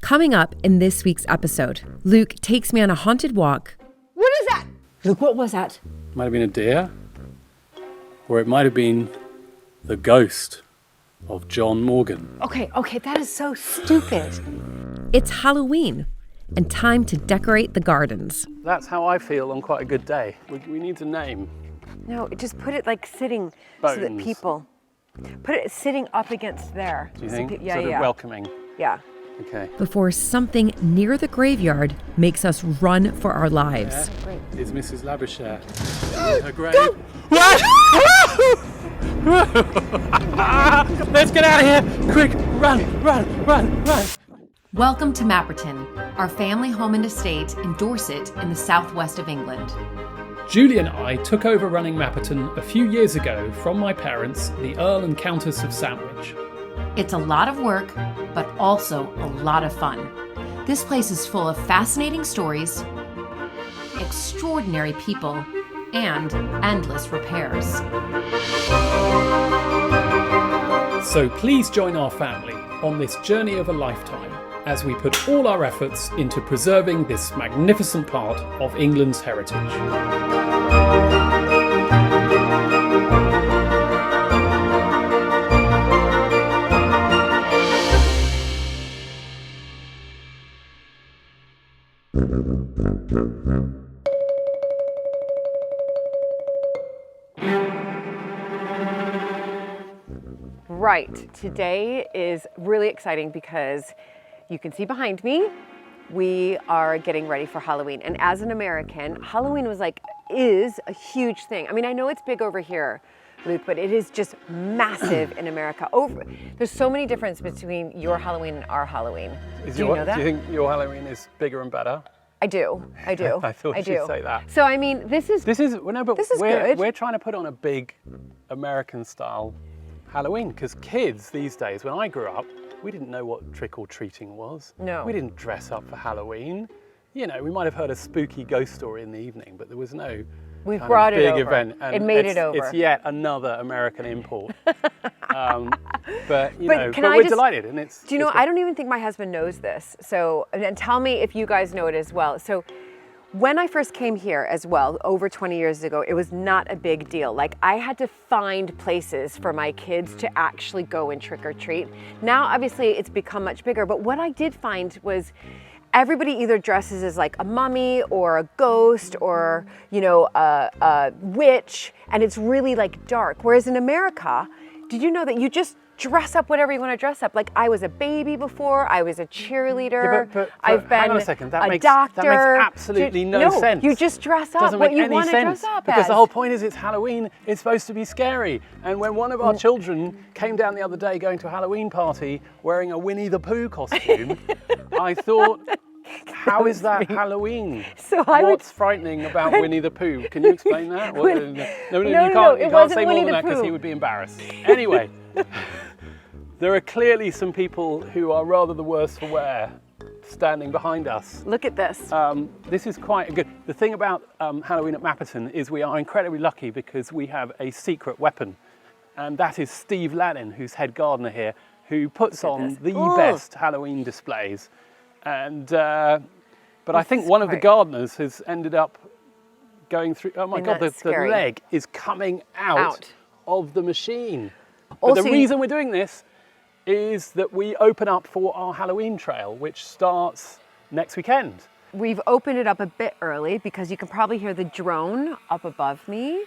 Coming up in this week's episode, Luke takes me on a haunted walk. What is that? Luke, what was that? Might have been a deer, or it might have been the ghost of John Morgan. Okay, that is so stupid. It's Halloween and time to decorate the gardens. That's how I feel on quite a good day. We need to name. No, just put it like sitting so that Bones. people... Put it sitting up against there. Do you think? Yeah, sort of yeah. welcoming. Yeah. Okay. Before something near the graveyard makes us run for our lives. Yeah. Great. Is Mrs. Labouchere in her grave? Let's get out of here! Quick, run! Welcome to Mapperton, our family home and estate in Dorset in the southwest of England. Julie and I took over running Mapperton a few years ago from my parents, the Earl and Countess of Sandwich. It's a lot of work, but also a lot of fun. This place is full of fascinating stories, extraordinary people, and endless repairs. So please join our family on this journey of a lifetime as we put all our efforts into preserving this magnificent part of England's heritage. Right, today is really exciting because you can see behind me, we are getting ready for Halloween. And as an American, Halloween is a huge thing. I mean, I know it's big over here, Luke, but it is just massive in America. There's so many differences between your Halloween and our Halloween. Do you know that? Do you think your Halloween is bigger and better? I do. I thought you'd say that. So I mean, this is good. We're trying to put on a big American style Halloween because kids these days, when I grew up, we didn't know what trick-or-treating was. No. We didn't dress up for Halloween. You know, we might have heard a spooky ghost story in the evening, but there was no We've kind brought of it big over. event. And it made it over. It's yet another American import. But we're delighted, and it's. Do you know? it's I don't even think my husband knows this. So, and tell me if you guys know it as well. So, when I first came here as well, over 20 years ago, it was not a big deal. Like, I had to find places for my kids to actually go and trick or treat. Now, obviously, it's become much bigger. But what I did find was everybody either dresses as like a mummy or a ghost or, a witch. And it's really like dark. Whereas in America, did you know that you just dress up whatever you want to dress up? Like, I was a baby before, I was a cheerleader, but I've been hang on a second. That makes doctor. That makes absolutely no sense. You just dress up Doesn't what make you any want to sense, dress up because as. the whole point is it's Halloween. It's supposed to be scary. And when one of our children came down the other day going to a Halloween party wearing a Winnie the Pooh costume, I thought, how is that Halloween? What's frightening about Winnie the Pooh? Can you explain that? No, you can't say more than that because he would be embarrassed. Anyway, there are clearly some people who are rather the worse for wear standing behind us. Look at this. This is quite good. The thing about Halloween at Mapperton is we are incredibly lucky because we have a secret weapon. And that is Steve Lannin, who's head gardener here, who puts on the best Halloween displays. And but I think one of the gardeners has ended up going through. Oh my God, the leg is coming out of the machine. But the reason we're doing this is that we open up for our Halloween trail, which starts next weekend. We've opened it up a bit early because you can probably hear the drone up above me.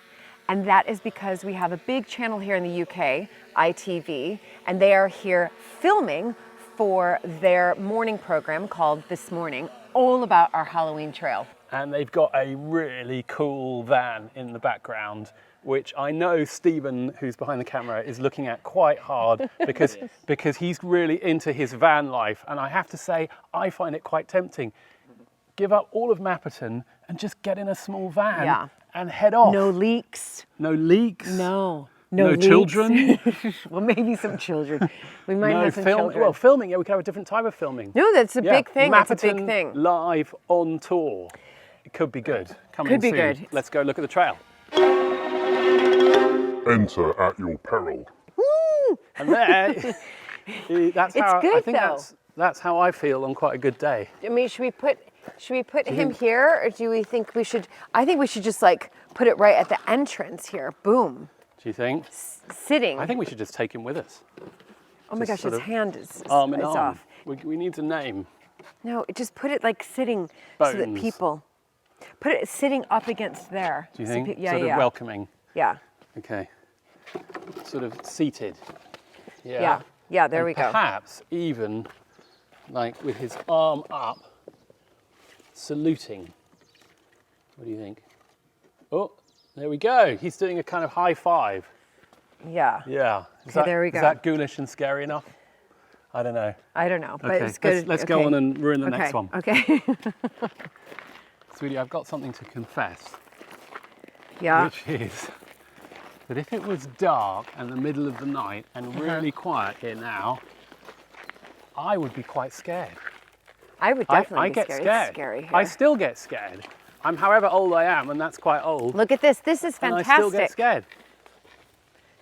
And that is because we have a big channel here in the UK, ITV, and they are here filming for their morning program called This Morning, all about our Halloween trail. And they've got a really cool van in the background, which I know Stephen, who's behind the camera, is looking at quite hard because he's really into his van life. And I have to say, I find it quite tempting. Give up all of Mapperton and just get in a small van and head off. No leaks. No leaks? No. No children? Well, maybe some children. We might have some children. Well, filming, we could have a different type of filming. No, that's a big thing. Mapperton That's a big thing. live on tour. It could be good. Coming soon. Good. Let's go look at the trail. Enter at your peril. Woo! And there, that's It's how good, I think though. that's how I feel on quite a good day. I mean, should we put him here, or do we think we should? I think we should just like put it right at the entrance here. Boom. Do you think? Sitting. I think we should just take him with us. Oh my just gosh, sort his of hand is Arm in is arm. off. We need a name. No, just put it like sitting so that Bones. people put it sitting up against there. Do you So think? yeah, sort of yeah. welcoming. Yeah. Okay. Sort of seated. Yeah. Yeah. Yeah, there And we go. Perhaps even like with his arm up, saluting. What do you think? Oh, there we go. He's doing a kind of high five. Yeah. Yeah. Okay, there we go. Is that ghoulish and scary enough? I don't know. I don't know, but Okay, it's good. let's go on and ruin the okay. next one. Okay. Sweetie, I've got something to confess, Yeah. which is that if it was dark and the middle of the night and really quiet here now, I would be quite scared. I would definitely I be get scared. scared. It's scary here. I still get scared. I'm however old I am, and that's quite old. Look at this. This is and fantastic. I still get scared.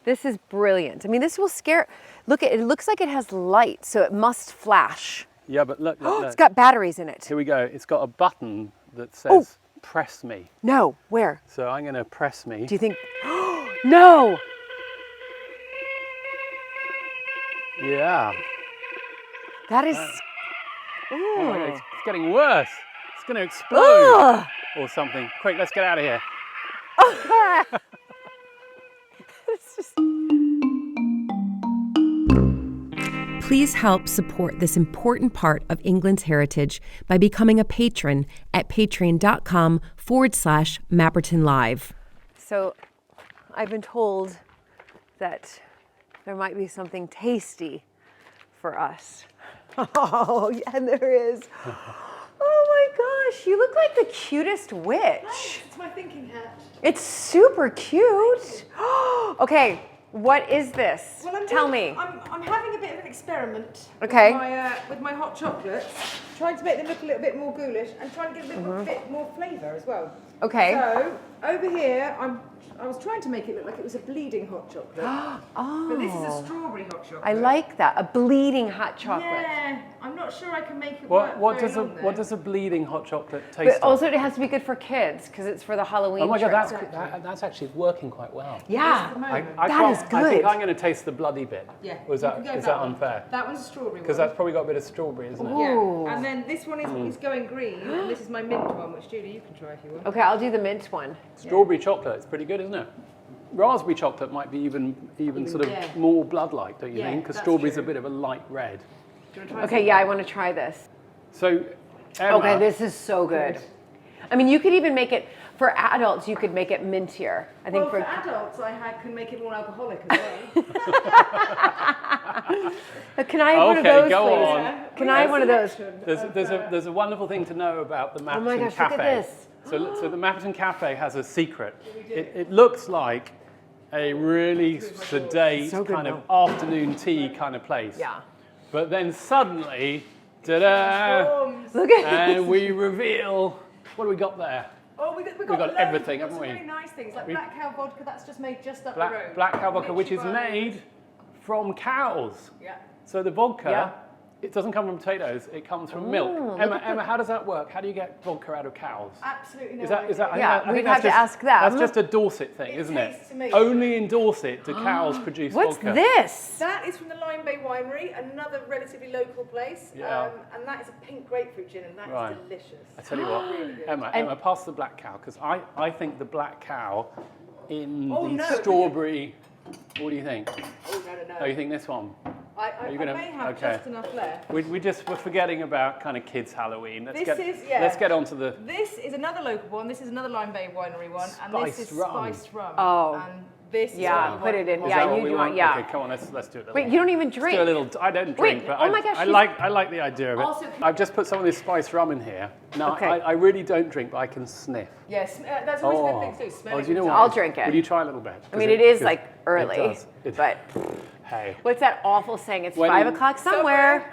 This is brilliant. I mean, this will scare. Look, it looks like it has light, so it must flash. Yeah, but look, Oh, look. it's got batteries in it. Here we go. It's got a button that says press me. No, where? So I'm going to press me. Do you think? No. Yeah. That is. Oh my God, Ooh. it's getting worse. It's going to explode Ugh. or something. Quick, let's get out of here. It's just- Please help support this important part of England's heritage by becoming a patron at patreon.com/Mapperton Live. So, I've been told that there might be something tasty for us. Oh, yeah, and there is. Oh my gosh, you look like the cutest witch. It's my thinking hat. It's super cute. Okay, what is this? Well, Tell me. I'm having a bit of an experiment. Okay. With my hot chocolates, trying to make them look a little bit more ghoulish and trying to get a bit more flavour as well. Okay. So over here, I was trying to make it look like it was a bleeding hot chocolate. Oh. But this is a strawberry hot chocolate. I like that. A bleeding hot chocolate. Yeah, I'm not sure I can make it work What very long, what though. does a bleeding hot chocolate taste But also, it has to be good for kids because it's for the Halloween. Oh my God, trick. that's actually working quite well. Yeah. At the I moment. That can't- is I good. think I'm going to taste the bloody bit. Yeah. Or is you that, can go is for that one. unfair? That one's a strawberry Because one. that's probably got a bit of strawberry, isn't it? Ooh. Yeah. And then this one is going green, and this is my mint one, which Julie, you can try if you want. Okay, I'll do the mint one. Strawberry chocolate, it's pretty good, isn't it? Raspberry chocolate might be even sort of yeah. more blood-like, don't you Yeah, think? Because that's strawberry's true. a bit of a light red. Do you want to try Okay, yeah, I want to try this. So, Emma, Okay, this is so good. I mean, you could even make it for adults. You could make it mintier. I think Well, for adults, can make it more alcoholic as well. Can I have one of Okay, those, go please? on. Can I have one of those? there's a wonderful thing to know about the Mapperton Oh my gosh, Cafe. look at this. So the Mapperton Cafe has a secret. It looks like a really sedate So good kind of now. afternoon tea kind of place. Yeah. But then suddenly, ta-da, Look at and we reveal, what do we got there? Oh, we got got loads. everything, We've got haven't some we? really nice things, like black cow vodka, that's just made just up the Black, road. black cow vodka, which is Literally by- made from cows. Yeah. So the vodka, Yeah. it doesn't come from potatoes, it comes from milk. Emma, how does that work? How do you get vodka out of cows? Absolutely no Is that, idea. I think Yeah, that- I think we'd that's have to just- ask them. That's just a Dorset thing, It isn't it? tastes amazing. Only in Dorset do cows produce What's vodka. this? That is from the Lime Bay Winery, another relatively local place. Yeah. And that is a pink grapefruit gin, and that is Right. delicious. I tell you what, Emma, pass the black cow, because I think the black cow in Oh, the no. strawberry, what do you think? Oh, no. Oh, you think this one? I you gonna- may have okay. just enough left. We're forgetting about kind of kids Halloween. This is, yeah. Let's get on to the, This is another local one. This is another Lime Bay Winery one, and this Spiced is rum. spiced rum. Oh. And this Yeah, is what put we it in. want. is Yeah, that what you we want- want? yeah. Okay, come on, let's do it. a little. Wait, you don't even Let's drink. do a little. I don't drink, Wait, but oh my gosh, I you- like the idea of it. Also, can- I've just put some of this spiced rum in here. Now, Okay. I really don't drink, but I can sniff. Yes, that's always a good thing to do. Smell Oh, it do you know and what? I'll drink it. Will you try a little bit? I mean, it is 'cause like early, It does. but Hey. what's that awful saying? It's When 5 in- o'clock somewhere.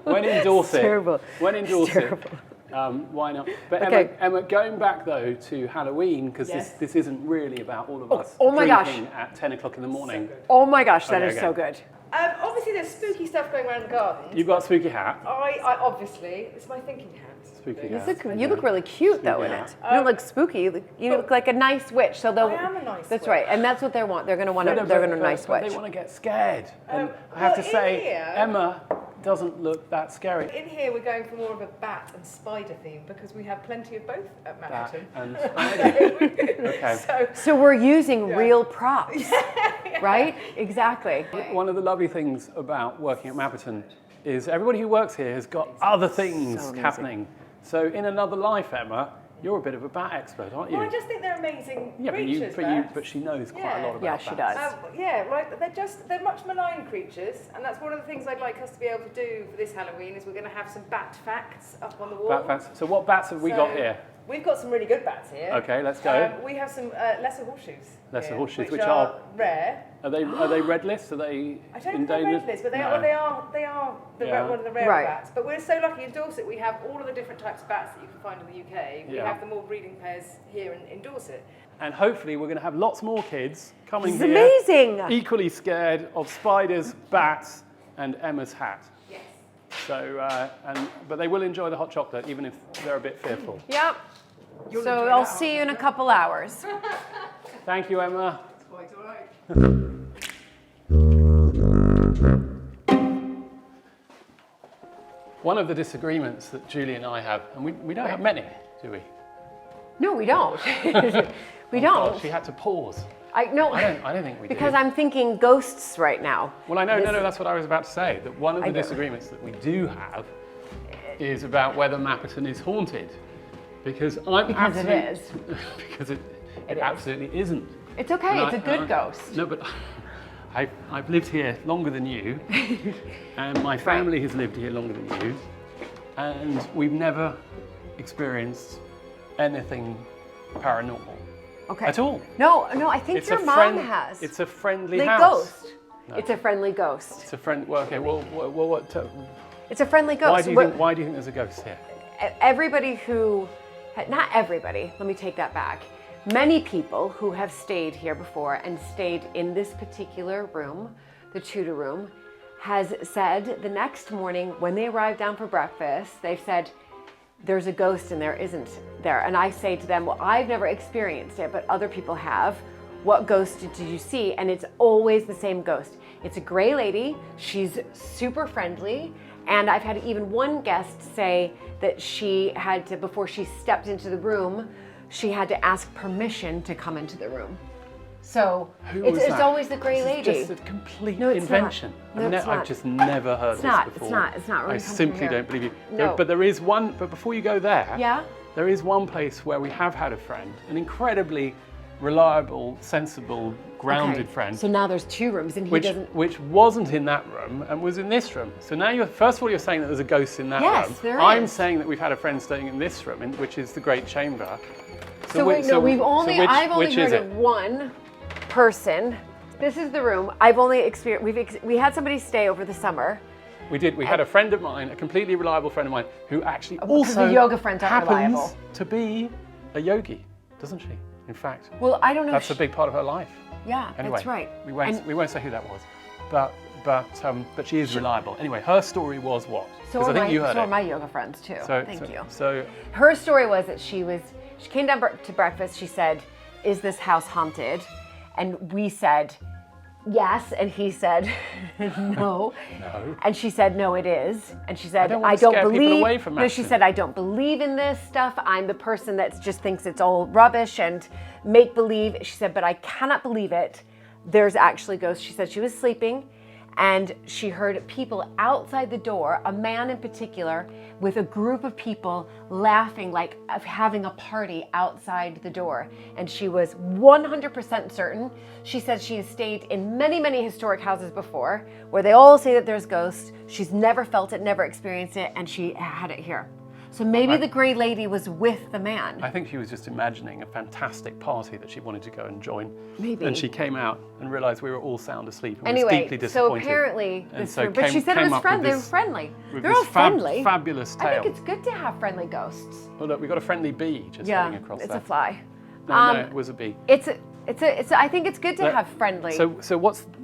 When in Dorset, terrible. When in It's Dorset, terrible. why not? But Okay. Emma, going back though to Halloween, because Yes. this isn't really about all of us oh my gosh. drinking at 10 o'clock in the morning. Oh my gosh, that Okay, is okay. so good. Obviously, there's spooky stuff going around the garden. You've got a spooky hat. I obviously, it's my thinking hat. Spooky You hat. look really cute though in it. You don't look spooky. You look like a nice witch. So they'll. I am a nice That's witch. right, and that's what they want. They're going to want. They're going to nice But witch. they want to get scared. And I have to well, in say, here- Emma doesn't look that scary. In here, we're going for more of a bat and spider theme because we have plenty of both at That Mapperton. and spider. Okay. So we're using real props, right? Exactly. One of the lovely things about working at Mapperton is everybody who works here has got other things happening. So in another life, Emma, you're a bit of a bat expert, aren't you? Well, I just think they're amazing yeah, creatures. but she knows quite a lot about Yeah, she bats. does. Yeah, right. They're much maligned creatures, and that's one of the things I'd like us to be able to do for this Halloween. Is we're going to have some bat facts up on the wall. Bat bats. So what bats have we got here? We've got some really good bats here. Okay, let's go. We have some lesser horseshoes. Lesser here, horseshoes, which which are are- rare. Are they red list? Are they I don't know if they're endangered? red list, but they No. are the Yeah. one of the rare Right. bats. But we're so lucky in Dorset. We have all of the different types of bats that you can find in the UK. We Yeah. have them all breeding pairs here in Dorset. And hopefully we're going to have lots more kids coming It's here. amazing. Equally scared of spiders, bats, and Emma's hat. Yes. So, but they will enjoy the hot chocolate, even if they're a bit fearful. Yep. You'll So enjoy I'll that, see you in a couple hours. Thank you, Emma. Quite all right. One of the disagreements that Julie and I have, and we don't have many, do we? No, we don't. We Oh, don't. she had to pause. I I don't think we because do. I'm thinking ghosts right now. Well, I know, no, that's what I was about to say. That one of the I know. disagreements that we do have is about whether Mapperton is haunted, because I'm Because it absolutely- is. because it It is. absolutely isn't. It's okay. And It's a good ghost. No, but I've lived here longer than you, and my family has lived here longer than you, and we've never experienced anything paranormal Okay. at all. No, I think It's your a mom has. It's a friendly like house. ghost. It's a friendly ghost. It's a friend. Well, okay. Well, what? It's a friendly ghost. Why do you think there's a ghost here? Everybody who, not everybody, let me take that back. Many people who have stayed here before and stayed in this particular room, the Tudor room, has said the next morning when they arrive down for breakfast, they've said, there's a ghost and there isn't there. And I say to them, well, I've never experienced it, but other people have. What ghost did you see? And it's always the same ghost. It's a gray lady. She's super friendly. And I've had even one guest say that she had to, before she stepped into the room, she had to ask permission to come into the room. So it's that? always the gray lady. It's just a complete No, it's invention. not. No, it's I've not. just never heard It's this not. before. It's not. It's not. I Really come from simply here. don't believe you. No. But there is one. But before you go there, Yeah? there is one place where we have had a friend, an incredibly reliable, sensible, grounded Okay. friend. So now there's two rooms and he doesn't. Which wasn't in that room and was in this room. So now first of all you're saying that there's a ghost in that Yes, room. there I'm is. saying that we've had a friend staying in this room, which is the Great Chamber. So wait, no, I've only which heard is it? of one person. This is the room. I've only experienced, we had somebody stay over the summer. We did. We had a friend of mine, a completely reliable friend of mine, who actually also the yoga friends aren't happens reliable. to be a yogi, doesn't she? In fact, Well, I don't know. that's a big part of her life. Yeah, Anyway, that's right. We won't say who that was, but she is reliable. Anyway, her story was what? So Because are I think my, you heard so are it. my yoga friends too. Thank you. So Her story was that she came down to breakfast. She said, "Is this house haunted?" And we said, "Yes." And he said, "No." No. And she said, "No, it is." And she said, don't want "I to don't scare people believe." away from No, she action. said, "I don't believe in this stuff. I'm the person that just thinks it's all rubbish and make believe." She said, "But I cannot believe it. There's actually ghosts." She said she was sleeping and she heard people outside the door, a man in particular, with a group of people laughing like of having a party outside the door. And she was 100% certain. She said she has stayed in many, many historic houses before where they all say that there's ghosts. She's never felt it, never experienced it, and she had it here. So maybe the grey lady was with the man. I think she was just imagining a fantastic party that she wanted to go and join. Maybe. And she came out and realised we were all sound asleep and was Anyway, deeply so disappointed. apparently, And this so room, but came- she said it came was up with friendly. They were this- friendly. with They're all this friendly. fabulous I tale. think it's good to have friendly ghosts. Oh look, we got a friendly bee just Yeah, heading across it's there. a fly. No, it was a bee. I think it's good to Let- have friendly. So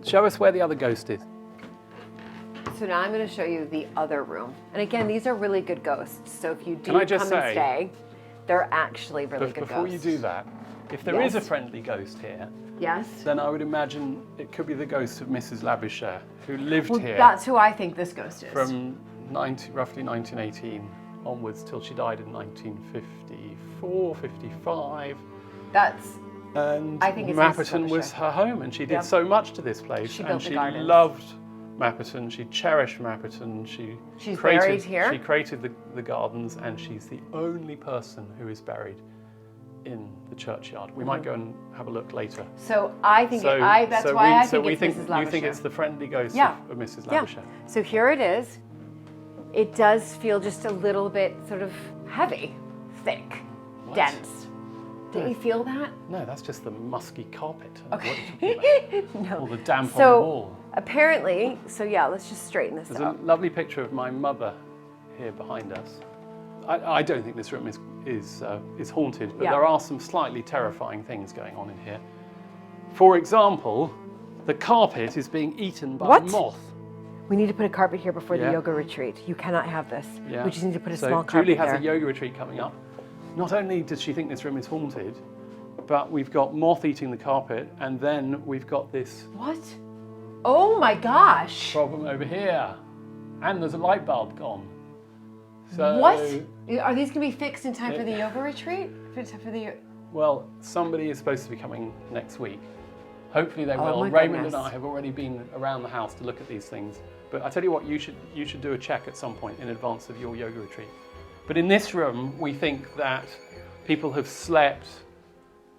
show us where the other ghost is. So now I'm going to show you the other room. And again, these are really good ghosts. So if you do Can I just come and say, stay, they're actually really good before ghosts. you do that, if there is a friendly ghost here, yes, then I would imagine it could be the ghost of Mrs. Labouchere, who lived here. That's who I think this ghost is. From roughly 1918 onwards till she died in 1954, 55. And I think it's Mapperton Mrs. was her home, and she did so much to this place. She and built the she gardens. loved Mapperton. She cherished Mapperton. She's created, buried here. She created the gardens, and she's the only person who is buried in the churchyard. We might go and have a look later. So I think that's why I think it's Mrs. Labouchere. You think it's the friendly ghost of Mrs. Labouchere? Yeah. So here it is. It does feel just a little bit sort of heavy, thick, dense. Don't you feel that? No, that's just the musky carpet. Okay. What are you talking about? No. Or the damp on the wall. Apparently, let's just straighten this There's up. a lovely picture of my mother here behind us. I don't think this room is haunted, but there are some slightly terrifying things going on in here. For example, the carpet is being eaten by a moth. We need to put a carpet here before the yoga retreat. You cannot have this. Yeah. We just need to put a so small carpet Julie has there. a yoga retreat coming up. Not only does she think this room is haunted, but we've got moth eating the carpet, and then we've got this What? Oh my gosh! problem over here. And there's a light bulb gone. So, What? Are these going to be fixed in time for the yoga retreat? Well, somebody is supposed to be coming next week. Hopefully they will. my Raymond goodness. and I have already been around the house to look at these things. But I tell you what, you should do a check at some point in advance of your yoga retreat. But in this room, we think that people have slept,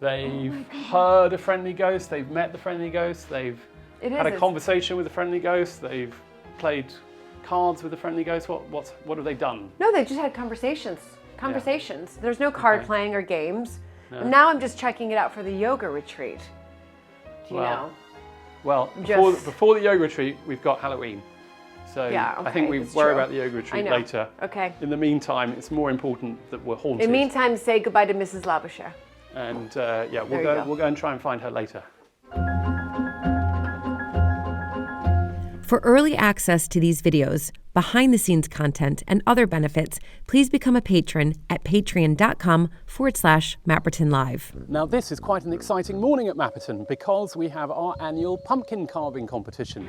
they've heard a friendly ghost, they've met the friendly ghost, they've had a conversation with a friendly ghost, they've played cards with a friendly ghost. What have they done? No, they just had conversations. There's no card playing or games. No. Now I'm just checking it out for the yoga retreat. Do you know? Well, before the yoga retreat, we've got Halloween. So I think we worry about the yoga retreat later. Okay. In the meantime, it's more important that we're haunted. In the meantime, say goodbye to Mrs. Labouchere. And we'll go and try and find her later. For early access to these videos, behind-the-scenes content, and other benefits, please become a patron at patreon.com/Mapperton Live. Now, this is quite an exciting morning at Mapperton because we have our annual pumpkin carving competition.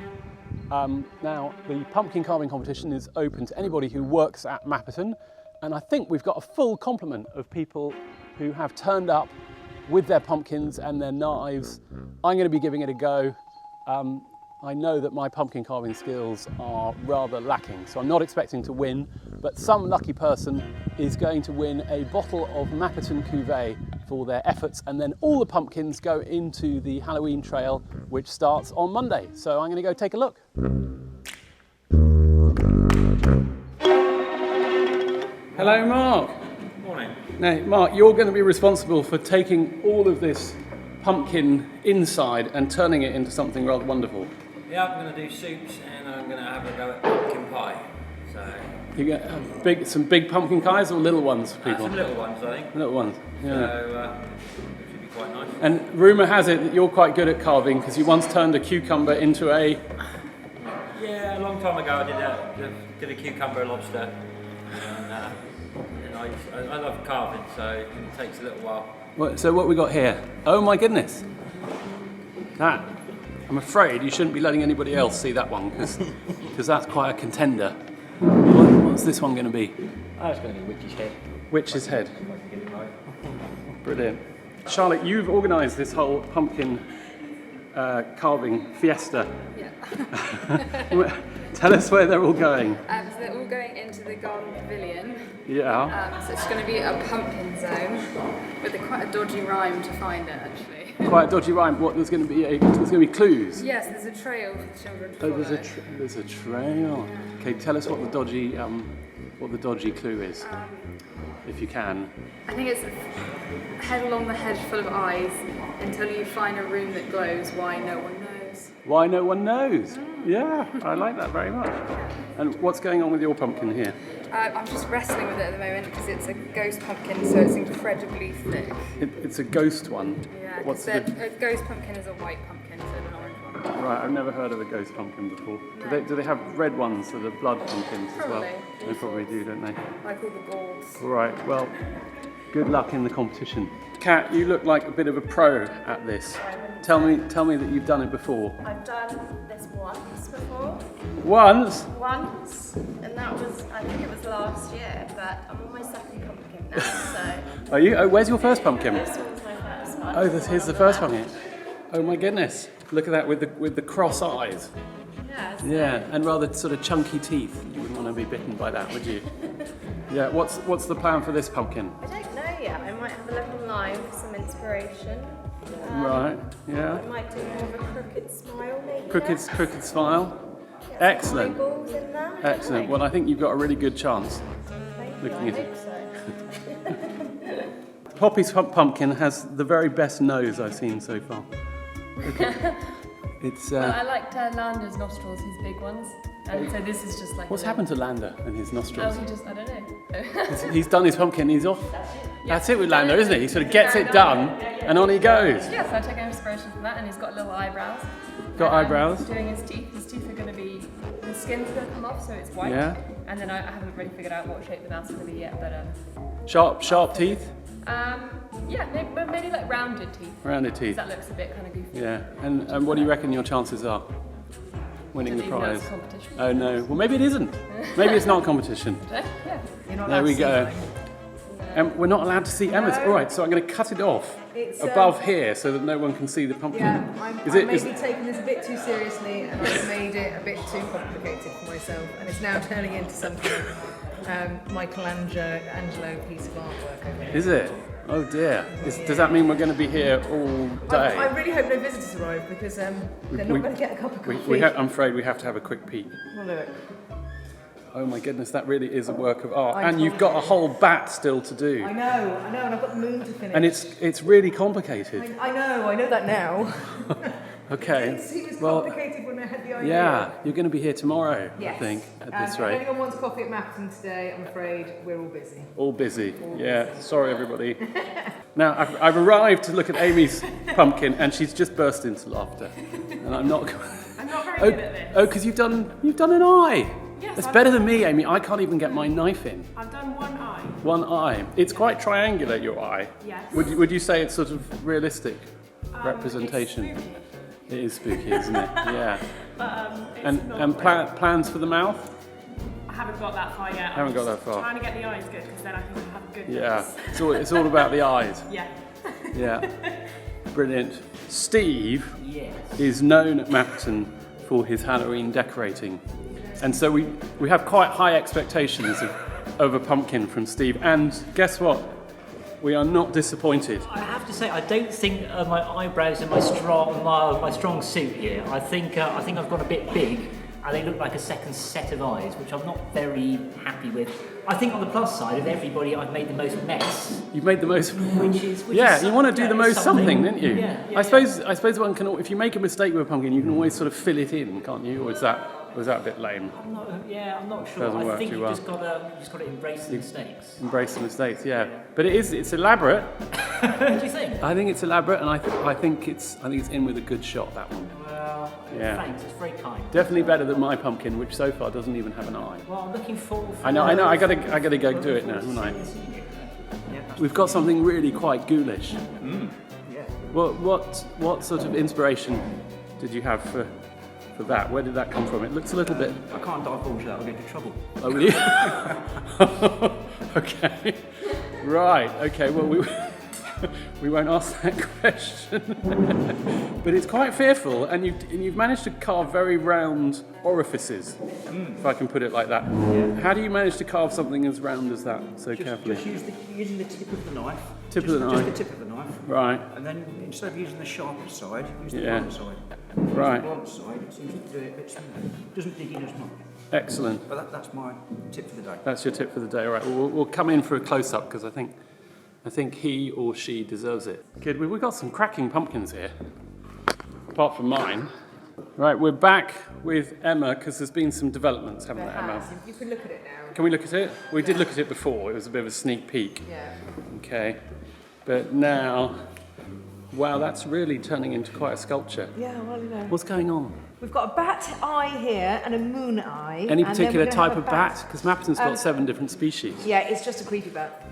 Now, the pumpkin carving competition is open to anybody who works at Mapperton, and I think we've got a full complement of people who have turned up with their pumpkins and their knives. I'm going to be giving it a go. I know that my pumpkin carving skills are rather lacking, so I'm not expecting to win, but some lucky person is going to win a bottle of Mapperton Cuvée for their efforts, and then all the pumpkins go into the Halloween trail, which starts on Monday. So I'm going to go take a look. Hello, Mark. Morning. Now, Mark, you're going to be responsible for taking all of this pumpkin inside and turning it into something rather wonderful. Yeah, I'm going to do soups and I'm going to have a go at pumpkin pie. So You get some big pumpkin pies or little ones for people? some little ones, I think. Little ones, yeah. So it should be quite nice. And rumour has it that you're quite good at carving because you once turned a cucumber into a... Yeah, a long time ago I did a cucumber lobster. And I love carving, so it takes a little while. So what we got here? Oh my goodness. That, I'm afraid you shouldn't be letting anybody else see that one because that's quite a contender. What's this one going to be? Oh, it's going to be Witch's Head. Witch's Head. If I can get it right. Brilliant. Charlotte, you've organised this whole pumpkin carving fiesta. Yeah. Tell us where they're all going. So they're all going into the garden pavilion. Yeah. So it's going to be a pumpkin zone with quite a dodgy rhyme to find it, actually. Quite a dodgy rhyme. What, there's going to be clues? Yes, there's a trail for the children to Oh, follow. there's a trail. Okay, tell us what the dodgy clue is, if you can. I think it's head along the hedge full of eyes until you find a room that glows. Why no one knows. Why no one knows? Yeah, I like that very much. And what's going on with your pumpkin here? I'm just wrestling with it at the moment because it's a ghost pumpkin, so it's incredibly thick. It's a ghost one. Yeah, What's because the... a ghost pumpkin is a white pumpkin, so an orange one. Right, I've never heard of a ghost pumpkin before. Do they have red ones, so the blood pumpkins as well? Probably. They probably do, don't they? I call the gourds. Right, well, good luck in the competition. Kat, you look like a bit of a pro at this. Tell me that you've done it before. I've done this once before. Once? Once, and that was, I think it was last year, but I'm on my second pumpkin now, so Are you? Oh, where's your first pumpkin? this one's my first one. Oh, here's the first pumpkin. Oh my goodness! Look at that with the cross eyes. Yeah, so Yeah, and rather sort of chunky teeth. You wouldn't want to be bitten by that, would you? Yeah. What's the plan for this pumpkin? I don't know yet. I might have a look online for some inspiration. Right. Yeah. I might do more of a crooked smile, maybe. Crooked smile. Get some Excellent. eyeballs in there. I don't Excellent. know. Well, I think you've got a really good chance. Thank you, looking I at it. hope so. Poppy's pumpkin has the very best nose I've seen so far. Look at- it's. Well, I liked Lander's nostrils, his big ones. And so this is just like. What's happened to Lander and his Oh, nostrils? he just, I don't know. He's done his pumpkin. He's off. That's it with Lander, isn't it? He sort of gets it done, and on he goes. Yeah, so I took inspiration from that, and he's got little eyebrows. Got And eyebrows. Doing his teeth. His teeth are going to be, the skin's going to come off, so it's white. Yeah. And then I haven't really figured out what shape the mouth's going to be yet, but Sharp teeth, yeah, maybe like rounded teeth. rounded 'Cause teeth. that looks a bit kind of goofy. Yeah. And what do you reckon your chances are winning the Doesn't even know prize? it's a competition. Oh no. Well, maybe it isn't. Maybe it's not a competition. Yeah. There we go. We're not allowed to see Emma's. All right, so I'm going to cut it off It's, above here so that no one can see the pumpkin. Yeah, I'm Is it? maybe taking this a bit too seriously, and I've made it a bit too complicated for myself, and it's now turning into something Michelangelo piece of artwork over here. Is it? Oh dear. Does that mean we're going to be here all day? I really hope no visitors arrive because they're not going to get a cup of coffee. I'm afraid we have to have a quick peek. We'll do it. Oh my goodness, that really is a work of art. I And you've got a whole bat still to do. I know, and I've got the moon to finish. And it's really complicated. I know that now. Okay. It seems Well, complicated when I had the idea. yeah, you're going to be here tomorrow, Yes. I think, at this If rate. anyone wants coffee at Mapperton today, I'm afraid we're all busy. All busy. Yeah, sorry everybody. Now, I've arrived to look at Amy's pumpkin and she's just burst into laughter. And I'm not... I'm not very good at this. Oh, because you've done an eye. Yes, That's I've better than me, Amy. I can't even get my knife in. I've done one eye. One eye. It's quite triangular, your eye. Yes. Would you say it's sort of realistic representation? It's spooky. It is spooky, isn't it? Yeah. It's not And plans for the mouth? I haven't got that far yet. Haven't got that far. Trying to get the eyes good because then I can have a good Yeah. nose. It's all about the eyes. Yeah. Yeah. Brilliant. Steve is known at Mapperton for his Halloween decorating. And so we have quite high expectations of a pumpkin from Steve. And guess what? We are not disappointed. I have to say, I don't think my eyebrows are my strong suit here. I think I've gone a bit big, and they look like a second set of eyes, which I'm not very happy with. I think on the plus side of everybody, I've made the most mess. You've made the most. Which is You want to do the most something, don't you? Yeah, I suppose one can. If you make a mistake with a pumpkin, you can always sort of fill it in, can't you? Or was that a bit lame? I'm not sure. Doesn't I work think too you've well. just got to embrace the mistakes. Embrace the mistakes, yeah. But it's elaborate. What do you think? I think it's elaborate, and I think it's in with a good shot, that one. Well, Yeah. thanks. It's very kind. Definitely better than my pumpkin, which so far doesn't even have an eye. Well, I'm looking forward. I know. I gotta go do it now, haven't I? We've got something really quite ghoulish. Yeah. What sort of inspiration did you have for that? Where did that come from? It looks a little bit. I can't divulge that. I'll get into trouble. Oh, really? Okay. Right. Okay. Well, we won't ask that question. But it's quite fearful, and you've managed to carve very round orifices, if I can put it like that. How do you manage to carve something as round as that so carefully? Just using the tip of the knife. Tip of the Just knife. the tip of the knife. Right. And then instead of using the sharper side, use the Yeah. blunt side. Right. The blunt side, it seems to do it a bit smoother. Doesn't dig in as much. Excellent. But that's my tip for the day. That's your tip for the day. All right. We'll come in for a close-up because I think he or she deserves it. Good. We've got some cracking pumpkins here, apart from mine. Right. We're back with Emma because there's been some developments, haven't there, Emma? You can look at it now. Can we look at it? We did look at it before. It was a bit of a sneak peek. Yeah. Okay. But now Wow, that's really turning into quite a sculpture. Yeah, well, you know. What's going on? We've got a bat eye here and a moon eye. Any and then particular we're gonna type have of bat? Because Mapperton's got 7 different species. Yeah, it's just a creepy bat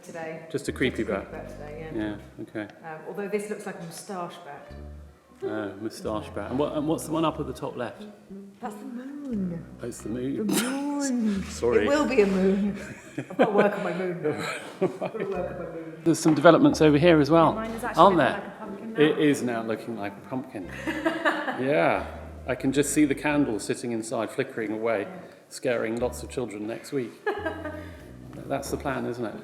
today. Just a creepy bat. Today, Yeah, okay. Although this looks like a moustache bat. Oh, moustache bat. And what's the one up at the top left? That's the moon. Oh, it's the moon. The moon. Sorry. It will be a moon. I've got to work on my moon now. I've got to work on my moon. There's some developments over here as well, Mine is actually aren't looking there? like a pumpkin now. It is now looking like a pumpkin. Yeah, I can just see the candle sitting inside, flickering away, scaring lots of children next week. That's the plan, isn't it?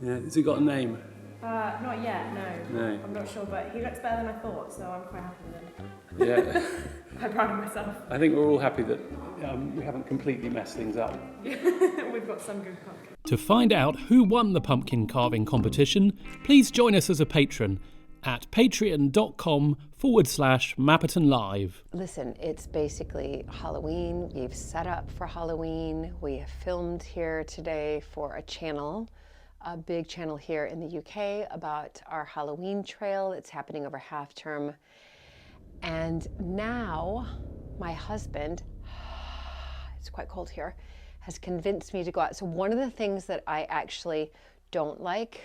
Yeah. Has he got a name? Not yet, no. No. I'm not sure, but he looks better than I thought, so I'm quite happy with him. Yeah. I'm proud of myself. I think we're all happy that we haven't completely messed things up. We've got some good pumpkin. To find out who won the pumpkin carving competition, please join us as a patron at patreon.com/Mapperton Live. Listen, it's basically Halloween. We've set up for Halloween. We have filmed here today for a channel, a big channel here in the UK about our Halloween trail that's happening over half term. And now my husband, it's quite cold here, has convinced me to go out. So one of the things that I actually don't like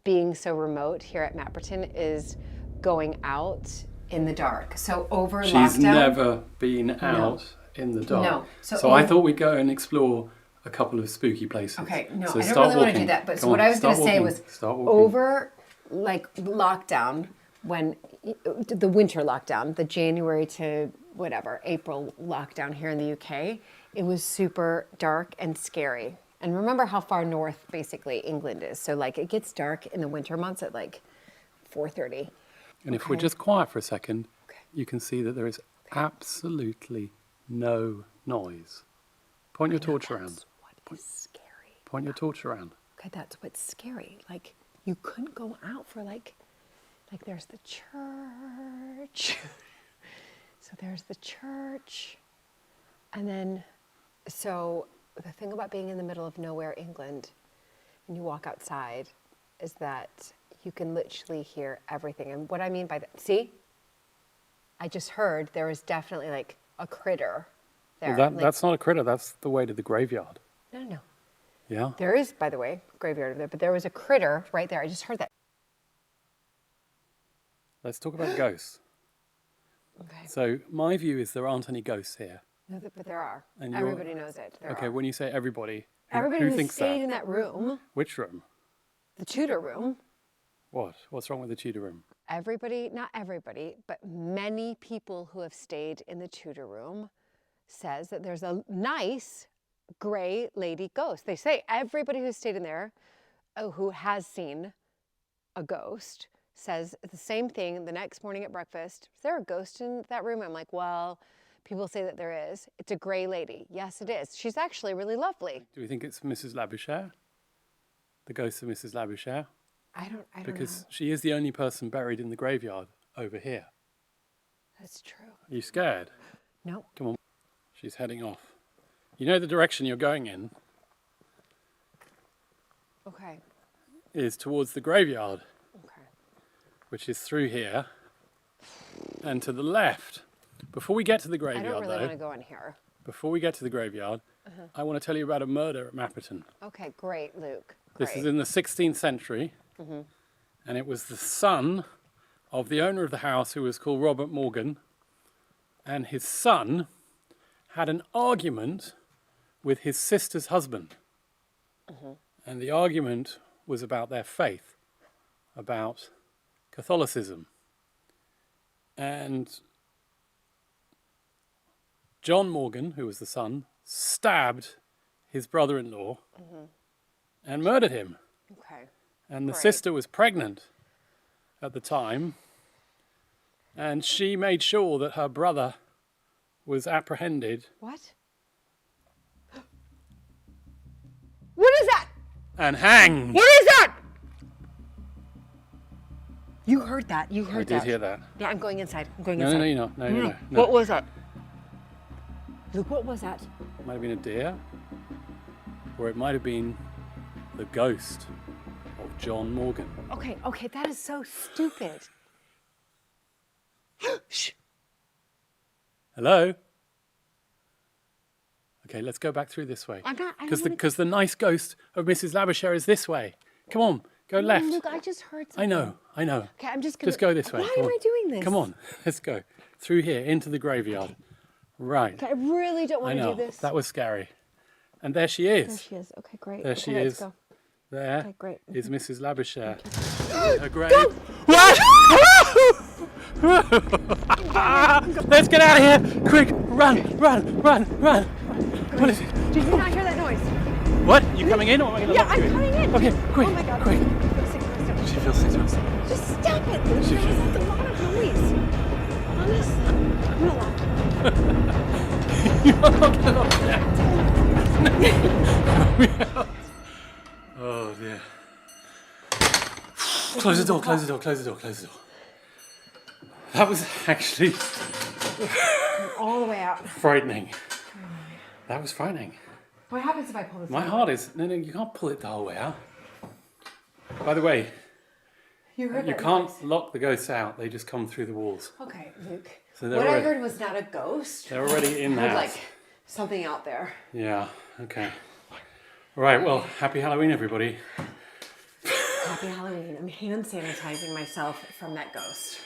being so remote here at Mapperton is going out in the dark. So over lockdown. She's never been out in the dark. No. So I thought we'd go and explore a couple of spooky places. Okay, no, so I don't really want to do that. But so what I was going to say was over like lockdown, when the winter lockdown, the January to whatever, April lockdown here in the UK, it was super dark and scary. And remember how far north basically England is. So like it gets dark in the winter months at like 4:30. And if we're just quiet for a second, you can see that there is absolutely no noise. Point your torch around. What is scary? Point your torch around. Okay, that's what's scary. Like you couldn't go out for like there's the church. So there's the church. And then, so the thing about being in the middle of nowhere, England, and you walk outside, is that you can literally hear everything. And what I mean by that, see? I just heard there was definitely like a critter there. Well, that's not a critter, that's the way to the graveyard. No. Yeah? There is, by the way, graveyard over there, but there was a critter right there. I just heard that. Let's talk about ghosts. Okay. So my view is there aren't any ghosts here. No, but there are. And Everybody knows it. There okay, are. when you say everybody, Everybody who who thinks stayed that? in that room, Which room? the Tudor room, What? What's wrong with the Tudor room? everybody, not everybody, but many people who have stayed in the Tudor room says that there's a nice gray lady ghost. They say everybody who's stayed in there, who has seen a ghost, says the same thing the next morning at breakfast. Is there a ghost in that room? I'm like, well, people say that there is. It's a gray lady. Yes, it is. She's actually really lovely. Do we think it's Mrs. Labouchere? The ghost of Mrs. Labouchere? I don't Because know. she is the only person buried in the graveyard over here. That's true. Are you scared? No. Come on. She's heading off. You know the direction you're going in Okay. is towards the graveyard, Okay. which is through here and to the left. Before we get to the I graveyard, don't really though, want to go in here. before we get to the graveyard, I want to tell you about a murder at Mapperton. Okay, great, Luke. This Great. is in the 16th century, and it was the son of the owner of the house, who was called Robert Morgan, and his son had an argument with his sister's husband. And the argument was about their faith, about Catholicism. And John Morgan, who was the son, stabbed his brother-in-law and murdered him. Okay. And the Great. sister was pregnant at the time, and she made sure that her brother was apprehended What? What is that? and hanged. What is that? You heard that. You heard I that. did hear that. Yeah, I'm going inside. I'm going No, inside. no, you're not. No. What was that? Luke, what was that? It might have been a deer, or it might have been the ghost of John Morgan. Okay, okay, that is so stupid. Shh. Hello? Okay, let's go back through this way. I'm not. Because the nice ghost of Mrs. Labouchere is this way. Come on, go left. Luke, I just heard something. I know. Okay, I'm just gonna. Just go this way. Why Come am on. I doing this? Come on, let's go. Through here, into the graveyard. Right. Okay, I really don't I want to know, do this. that was scary. And there she is. There she is. Okay, great. There okay, she let's is. Go. There Okay, great. is Mrs. Labouchere. Her grave. What? Let's get out of here! Quick! Run! Run! Run! Run! What is it? Did you not hear that noise? What? You coming in or am I going to Yeah, lock you I'm in? coming in. Okay, quick! Oh my God. Quick! I'm sick to my stomach. She feels sick to her stomach. Just stop it, Luke. She- That's a lot of noise. Honestly, I'm gonna lock it. You're not going to lock Oh dear. Close the door, close the door, close the door, close the door. That was actually All the way out. frightening. That was frightening. What happens if I pull this My out? heart is... No, you can't pull it the whole way out. By the way, You heard you that can't noise. lock the ghosts out. They just come through the walls. Okay, Luke. So they're What I already- heard was not a ghost. They're already in I the heard house. like something out there. Yeah, okay. All right, well, happy Halloween, everybody. Happy Halloween. I'm hand sanitizing myself from that ghost.